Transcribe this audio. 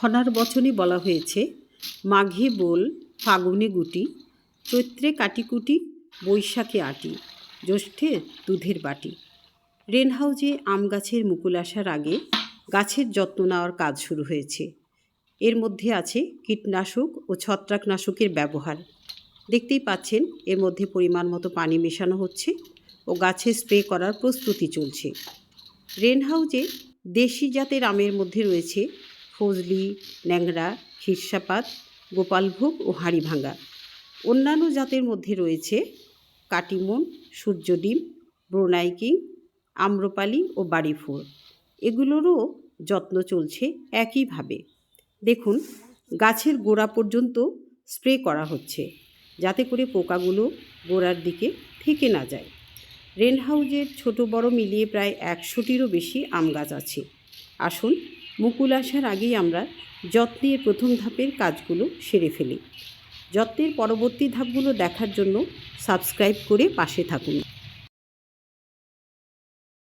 খনার বচনে বলা হয়েছে, মাঘে বোল, ফাগুনে গুটি, চৈত্রে কাটিকুটি, বৈশাখে আটি, জ্যৈষ্ঠে দুধের বাটি। রেন হাউজে আম গাছের মুকুল আসার আগে গাছের যত্ন নেওয়ার কাজ শুরু হয়েছে। এর মধ্যে আছে কীটনাশক ও ছত্রাকনাশকের ব্যবহার। দেখতেই পাচ্ছেন এর মধ্যে পরিমাণ মতো পানি মেশানো হচ্ছে ও গাছে স্প্রে করার প্রস্তুতি চলছে। রেন হাউজে দেশি জাতের আমের মধ্যে রয়েছে ফজলি, ন্যাংরা, খিরসাপাত, গোপালভোগ ও হাড়িভাঙ্গা। অন্যান্য জাতের মধ্যে রয়েছে কাটিমন, সূর্যডিম, ব্রোনাইকিং, আম্রপালি ও বাড়িফোর। এগুলোরও যত্ন চলছে একইভাবে। দেখুন, গাছের গোড়া পর্যন্ত স্প্রে করা হচ্ছে যাতে করে পোকাগুলো গোড়ার দিকে থেকে না যায়। রেন হাউজের ছোট বড় মিলিয়ে প্রায় 100টিরও বেশি আম গাছ আছে। আসুন, মুকুল আসার আগেই আমরা যত্নের প্রথম ধাপের কাজগুলো সেরে ফেলি। যত্নের পরবর্তী ধাপগুলো দেখার জন্য সাবস্ক্রাইব করে পাশে থাকুন।